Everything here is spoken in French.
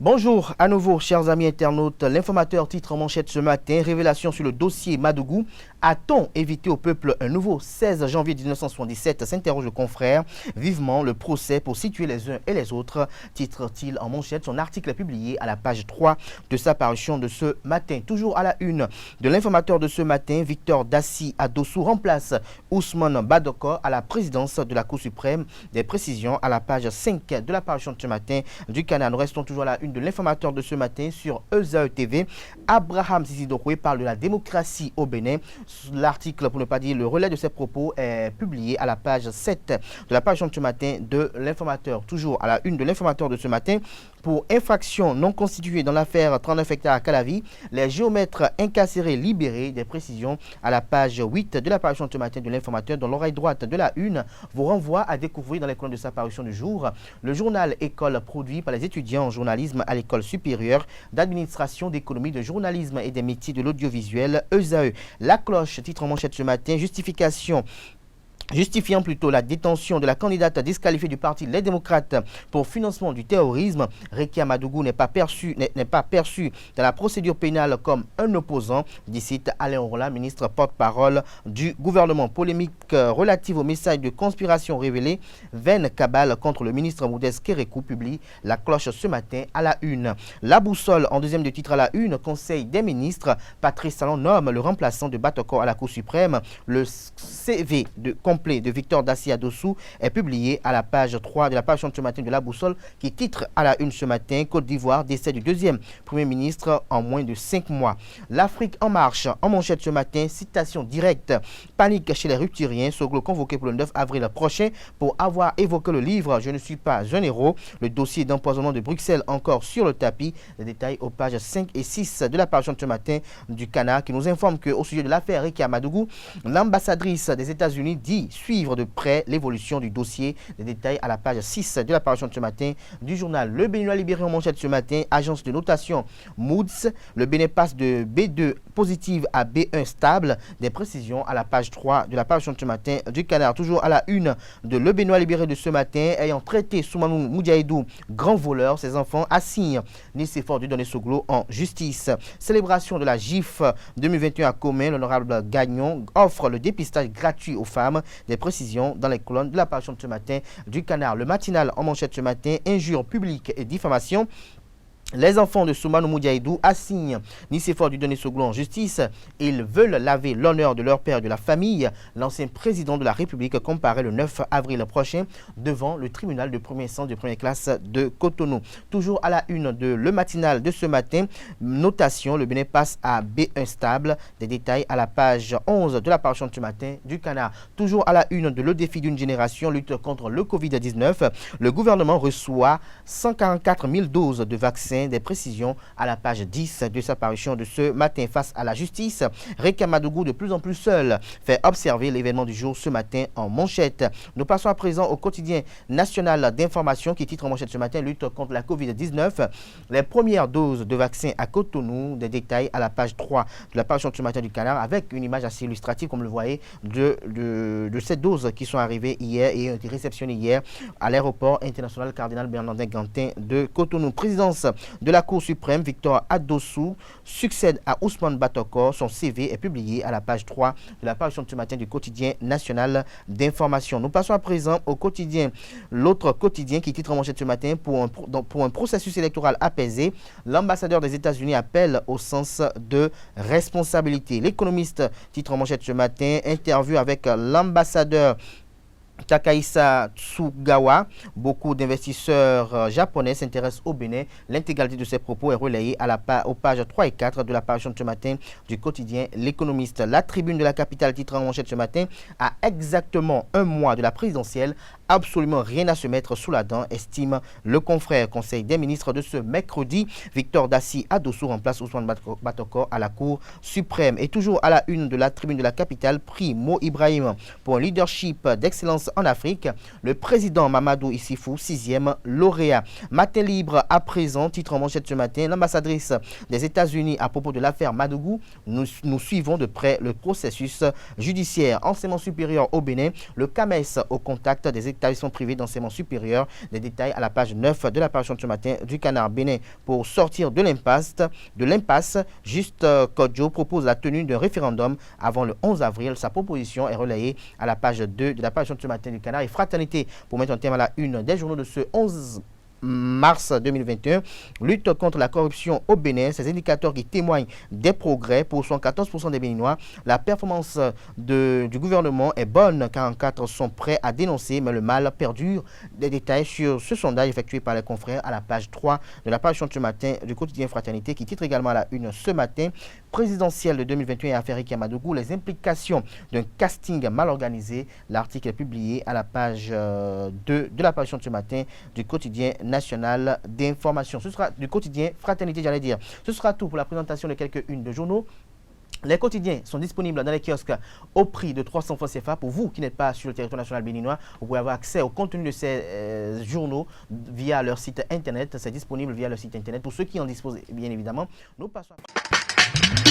Bonjour à nouveau, chers amis internautes. L'informateur titre en manchette ce matin, révélation sur le dossier Madougou. A-t-on évité au peuple un nouveau 16 janvier 1977 s'interroge le confrère. Vivement le procès pour situer les uns et les autres, titre-t-il en manchette. Son article est publié à la page 3 de sa parution de ce matin. Toujours à la une de l'informateur de ce matin, Victor Dassi Adossou remplace Ousmane Badoko à la présidence de la Cour suprême. Des précisions à la page 5 de la parution de ce matin du Canal. Nous restons toujours à la une de l'informateur de ce matin sur ESAE TV. Abraham Sissi-Doumbouya parle de la démocratie au Bénin. L'article, pour ne pas dire le relais de ses propos, est publié à la page 7 de la page de ce matin de l'informateur. Toujours à la une de l'informateur de ce matin, pour infraction non constituée dans l'affaire 39 hectares à Calavi, les géomètres incarcérés libérés. Des précisions à la page 8 de la parution de ce matin de l'informateur, dont l'oreille droite de la une vous renvoie à découvrir dans les colonnes de sa parution du jour le journal École produit par les étudiants en journalisme à l'école supérieure d'administration, d'économie, de journalisme et des métiers de l'audiovisuel, ESAE. La cloche, titre en manchette ce matin, justifiant plutôt la détention de la candidate disqualifiée du parti Les Démocrates pour financement du terrorisme. Rekia Madougou n'est pas perçu dans la procédure pénale comme un opposant, dit Alain Orla, ministre porte-parole du gouvernement. Polémique relative au message de conspiration révélé, vaine cabale contre le ministre Modeste Kérékou, publie la cloche ce matin à la une. La boussole, en deuxième de titre à la une, Conseil des ministres, Patrice Talon nomme le remplaçant de Batoko à la Cour suprême. Le CV complet de Victor Dassi Adossou est publié à la page 3 de la page de ce matin de la boussole, qui titre à la une ce matin, Côte d'Ivoire, décès du deuxième Premier ministre en moins de 5 mois. L'Afrique en marche, en manchette ce matin, citation directe, panique chez les rupturiens, Soglo convoqué pour le 9 avril prochain pour avoir évoqué le livre Je ne suis pas un héros. Le dossier d'empoisonnement de Bruxelles encore sur le tapis. Les détails aux pages 5 et 6 de la page de ce matin du Canard, qui nous informe qu'au sujet de l'affaire Rekia Madougou, l'ambassadrice des États-Unis dit suivre de près l'évolution du dossier. Les détails à la page 6 de la parution de ce matin du journal. Le Béninois libéré en manchette ce matin, agence de notation Moods. Le Bénin passe de B2 positive à B1 stable. Des précisions à la page 3 de la parution de ce matin du Canard. Toujours à la une de Le Béninois libéré de ce matin, ayant traité Soumanou Moudiaïdou grand voleur, ses enfants assignent Nicéphore de Donné-Soglo en justice. Célébration de la GIF 2021 à Commun, l'honorable Gagnon offre le dépistage gratuit aux femmes. Des précisions dans les colonnes de la parution de ce matin du Canard. Le matinal en manchette ce matin, injures publiques et diffamation. Les enfants de Soumanou Moudiaïdou assignent Nicéphore du Donné-Soglo en justice. Ils veulent laver l'honneur de leur père et de la famille. L'ancien président de la République comparaît le 9 avril prochain devant le tribunal de première instance de première classe de Cotonou. Toujours à la une de le matinal de ce matin, notation, le Bénin passe à B1 stable. Des détails à la page 11 de la parution de ce matin du Canard. Toujours à la une de le défi d'une génération, lutte contre le Covid-19. Le gouvernement reçoit 144 000 doses de vaccins. Des précisions à la page 10 de sa parution de ce matin. Face à la justice, Rekia Madougou, de plus en plus seul, fait observer l'événement du jour ce matin en manchette. Nous passons à présent au quotidien national d'information qui titre en manchette ce matin, lutte contre la Covid-19. Les premières doses de vaccins à Cotonou. Des détails à la page 3 de la parution de ce matin du Canard, avec une image assez illustrative, comme le voyez, de ces doses qui sont arrivées hier et ont été réceptionnées hier à l'aéroport international Cardinal Bernardin Gantin de Cotonou. Présidence de la Cour suprême, Victor Adossou succède à Ousmane Badoko. Son CV est publié à la page 3 de la parution de ce matin du quotidien national d'information. Nous passons à présent au quotidien, l'autre quotidien qui titre en manchette ce matin, pour un processus électoral apaisé. L'ambassadeur des États-Unis appelle au sens de responsabilité. L'économiste titre en manchette ce matin, interview avec l'ambassadeur Takaisa Tsugawa. Beaucoup d'investisseurs japonais s'intéressent au Bénin. L'intégralité de ces propos est relayée aux pages 3 et 4 de la parution de ce matin du quotidien L'économiste. La tribune de la capitale titre en manchette ce matin, à exactement un mois de la présidentielle, absolument rien à se mettre sous la dent, estime le confrère. Conseil des ministres de ce mercredi, Victor Dassi Adossou remplace Ousmane Badoko à la Cour suprême. Et toujours à la une de la tribune de la capitale, prix Mo Ibrahim pour un leadership d'excellence en Afrique. Le président Mamadou Issifou, 6e lauréat. Matin libre à présent, titre en manchette ce matin, l'ambassadrice des États-Unis à propos de l'affaire Madougou. Nous suivons de près le processus judiciaire. Enseignement supérieur au Bénin, le CAMES au contact des établissements privés d'enseignement supérieur. Des détails à la page 9 de l'apparition de ce matin du Canard Bénin. Pour sortir de l'impasse, Juste Kodjo propose la tenue d'un référendum avant le 11 avril. Sa proposition est relayée à la page 2 de l'apparition de ce matin du Canard. Et Fraternité, pour mettre un terme à la une des journaux de ce 11 mars 2021, lutte contre la corruption au Bénin, ces indicateurs qui témoignent des progrès pour 74% des Béninois. La performance du gouvernement est bonne, 44 sont prêts à dénoncer, mais le mal perdure. Des détails sur ce sondage effectué par les confrères à la page 3 de l'apparition de ce matin du quotidien Fraternité, qui titre également à la une ce matin: présidentielle de 2021 et affaire Rekia Madougou, les implications d'un casting mal organisé. L'article est publié à la page 2 de l'apparition de ce matin du quotidien national d'information. Ce sera du quotidien Fraternité, j'allais dire. Ce sera tout pour la présentation de quelques-unes de journaux. Les quotidiens sont disponibles dans les kiosques au prix de 300 francs CFA. Pour vous qui n'êtes pas sur le territoire national béninois, vous pouvez avoir accès au contenu de ces journaux via leur site internet. C'est disponible via leur site internet. Pour ceux qui en disposent, bien évidemment, nous passons à...